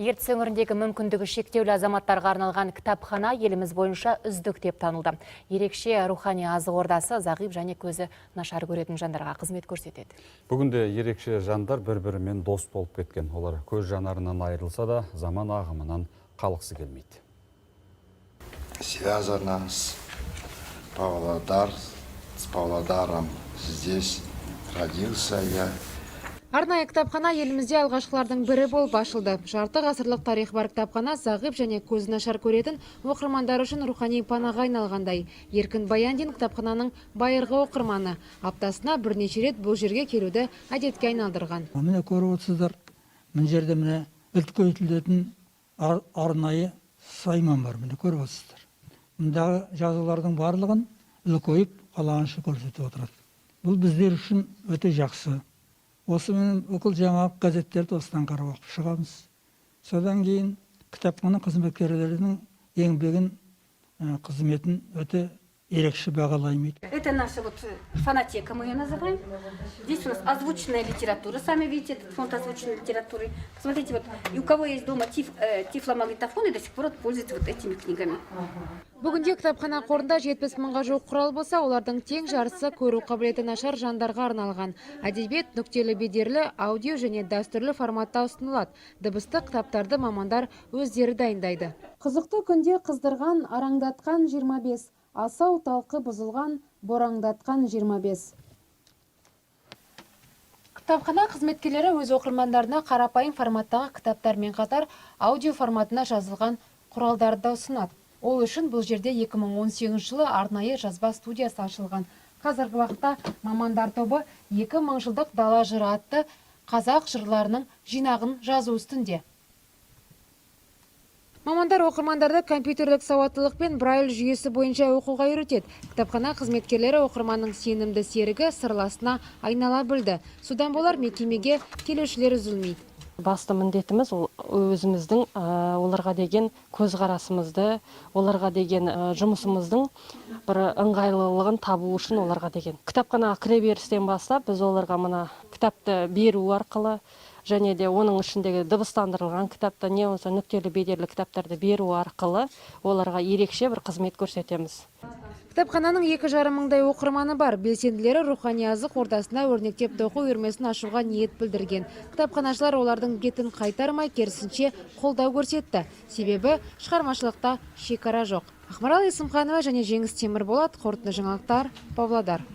Ертіс өңіріндегі мүмкіндігі шектеулі азаматтарға арналған кітапхана еліміз бойынша үздік деп танылды. Ерекше рухани азық ордасы зағип және көзі нашар көретін жандарға қызмет көрсетеді. Бүгінде ерекше жандар бір-бірімен дос болып кеткен. Олар көз жанарынан айырылса да, заман ағымынан қалғысы келмейді. Связано с Павлодаром. Здесь родился я. Арнайы кітапхана елімізде алғашқылардың бірі болып ашылды. Жарты ғасырлық тарих бар кітапхана зағип және көзі нашар көретін оқырмандар үшін рухани панаға айналғандай. Еркін Баяндин кітапхананың байырғы оқырманы. Аптасына бірнеше рет бұл жерге келуді әдетке айналдырған. Міне көріп отырсыздар, мына жерде міне үлкейтілетін арнайы сайман бар, міне көріп отырсыздар. Мұндағы жазулардың барлығын үлкейіп қалағанша көрсетіп отырады. Бұл біздер үшін өте жақсы. Осы мен бүкіл жаңалық газеттерді осыдан қарап оқып шығамыз. Содан кейін кітапхана қызметкерлерінің еңбегін, қызметін өте ерекше бағалаймын. Это наша вот фонотека, мы ее называем. Здесь у нас озвученная литература. Сами видите этот фонд озвученной литературы. Посмотрите, вот, и у кого есть дома тифломагнитофоны, до сих пор пользуются вот этими книгами. Бүгінде кітапхана қорында 70 мыңға жуық құрал болса, олардың тең жарысы көру қабілеті нашар жандарға арналған. Әдебиет нүктелі бедерлі, аудио және дәстүрлі форматта ұсынылады. Дыбысты кітаптарды мамандар өздері дайындайды. Қызықты күнде қыздырған, араңдатқан 25, асау талқы бұзылған, бораңдатқан 25. Кітапхана қызметкерлері өз оқырмандарына қарапайым форматтағы кітаптармен қатар аудио форматына жазылған құралдарды да ұсынады. Ол үшін бұл жерде 2018 жылы арнайы жазба студиясы ашылған. Қазіргі уақытта мамандар тобы 2000 жылдық дала жыры атты қазақ жырларының жинағын жазу үстінде. Мамандар оқырмандарды компьютерлік сауаттылық пен Брайль жүйесі бойынша оқуға үйретеді. Кітапхана қызметкерлері оқырманның сенімді серігі, сырласына айнала білді. Содан болар мекемеге келушілер үзілмейді. Басты міндетіміз өзіміздің оларға деген көзқарасымызды, оларға деген жұмысымыздың бір ыңғайлылығын табу үшін оларға деген. Кітапханаға кіреберістен бастап біз оларға мына кітапты беру арқылы және де оның ішіндегі дыбыстандырылған кітапты, не болса нүктелі бедерлі кітаптарды беру арқылы оларға ерекше бір қызмет көрсетеміз. Кітапхананың 2,5 мыңдай оқырманы бар. Белсенділері рухани азық ордасына өрнектеп оқу үйірмесін ашуға ниет білдірген. Кітапханашылар олардың бетін қайтармай, керісінше қолдау көрсетті. Себебі шығармашылықта шекара жоқ. Ақмарал Есімханова және Жеңіс Темірболат, қорытынды жаңалықтар, Павлодар.